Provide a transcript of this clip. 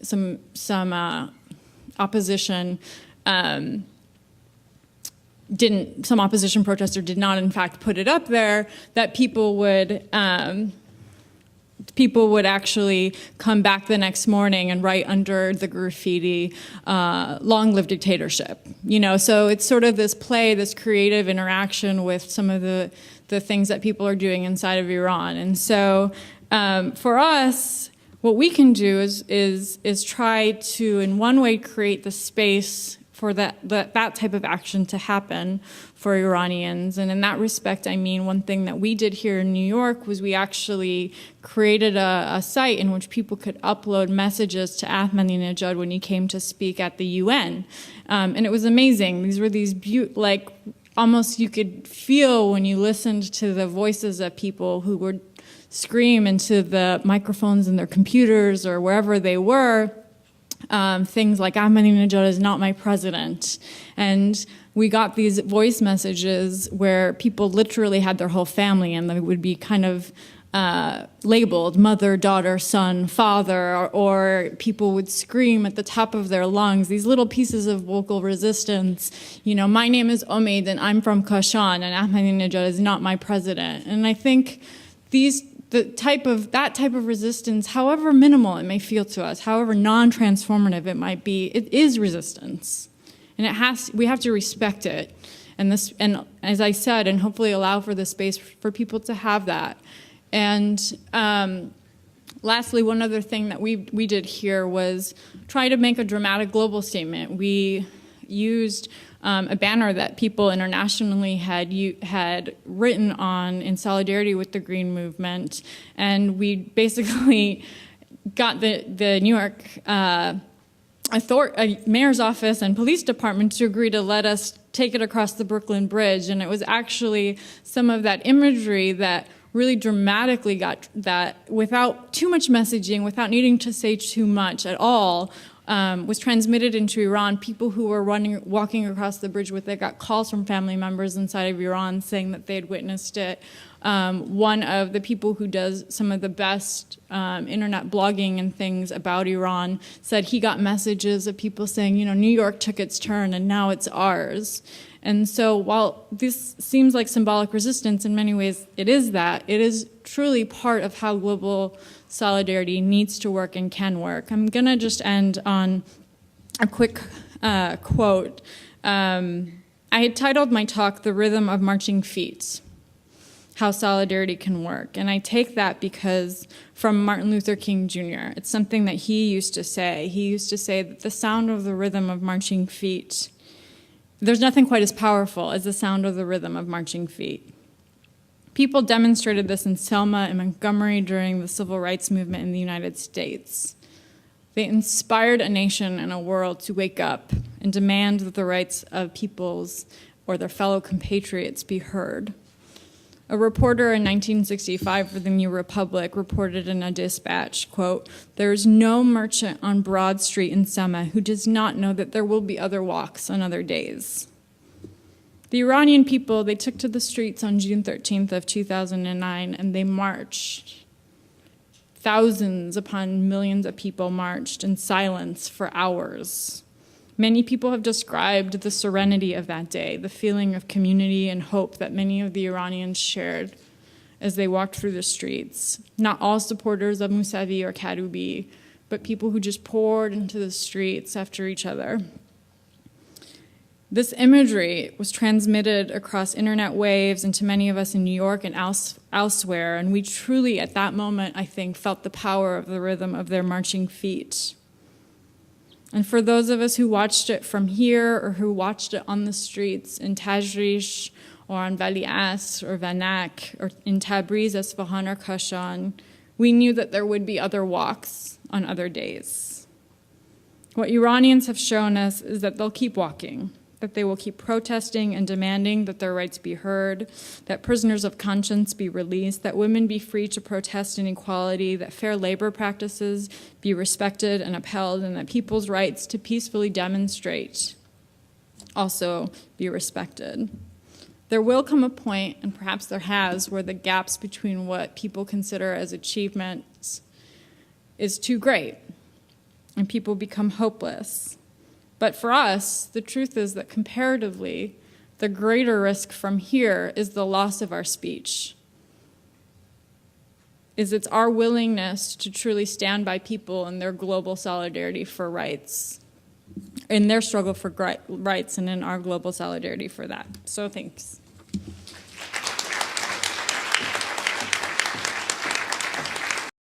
some opposition some opposition protester did not in fact put it up there, that people would actually come back the next morning and write under the graffiti, "Long live dictatorship." You know, so it's sort of this play, this creative interaction with some of the things that people are doing inside of Iran. And so for us, what we can do is try to, in one way, create the space for that type of action to happen for Iranians. And in that respect, I mean, one thing that we did here in New York was we actually created a site in which people could upload messages to Ahmadinejad when he came to speak at the UN. And it was amazing. These were these almost you could feel when you listened to the voices of people who would scream into the microphones in their computers or wherever they were, things like Ahmadinejad is not my president. And we got these voice messages where people literally had their whole family and they would be kind of labeled mother, daughter, son, father, or people would scream at the top of their lungs, these little pieces of vocal resistance. You know, my name is Omid and I'm from Kashan and Ahmadinejad is not my president. And I think that type of resistance, however minimal it may feel to us, however non-transformative it might be, it is resistance. And we have to respect it. And as I said, and hopefully allow for the space for people to have that. And lastly, one other thing that we did here was try to make a dramatic global statement. We used a banner that people internationally had written on in solidarity with the Green Movement, and we basically got the New York mayor's office and police department to agree to let us take it across the Brooklyn Bridge, and it was actually some of that imagery that really dramatically got that, without too much messaging, without needing to say too much at all, was transmitted into Iran. People who were walking across the bridge with it got calls from family members inside of Iran saying that they had witnessed it. One of the people who does some of the best internet blogging and things about Iran said he got messages of people saying, you know, New York took its turn and now it's ours. And so while this seems like symbolic resistance, in many ways it is that. It is truly part of how global solidarity needs to work and can work. I'm going to just end on a quick quote. I had titled my talk, "The Rhythm of Marching Feet, How Solidarity Can Work." And I take that because from Martin Luther King Jr., it's something that he used to say. He used to say that the sound of the rhythm of marching feet, there's nothing quite as powerful as the sound of the rhythm of marching feet. People demonstrated this in Selma and Montgomery during the civil rights movement in the United States. They inspired a nation and a world to wake up and demand that the rights of peoples or their fellow compatriots be heard. A reporter in 1965 for the New Republic reported in a dispatch, quote, "There is no merchant on Broad Street in Selma who does not know that there will be other walks on other days." The Iranian people, they took to the streets on June 13th of 2009 and they marched. Thousands upon millions of people marched in silence for hours. Many people have described the serenity of that day, the feeling of community and hope that many of the Iranians shared as they walked through the streets. Not all supporters of Mousavi or Karoubi, but people who just poured into the streets after each other. This imagery was transmitted across internet waves and to many of us in New York and elsewhere, and we truly, at that moment, I think, felt the power of the rhythm of their marching feet. And for those of us who watched it from here or who watched it on the streets in Tajrish or on Vali Asr or Vanak or in Tabriz, Esfahan or Kashan, we knew that there would be other walks on other days. What Iranians have shown us is that they'll keep walking, that they will keep protesting and demanding that their rights be heard, that prisoners of conscience be released, that women be free to protest inequality, that fair labor practices be respected and upheld, and that people's rights to peacefully demonstrate also be respected. There will come a point, and perhaps there has, where the gaps between what people consider as achievements is too great. and people become hopeless. But for us, the truth is that comparatively, the greater risk from here is the loss of our speech. It's our willingness to truly stand by people in their global solidarity for rights, in their struggle for rights, and in our global solidarity for that. So thanks.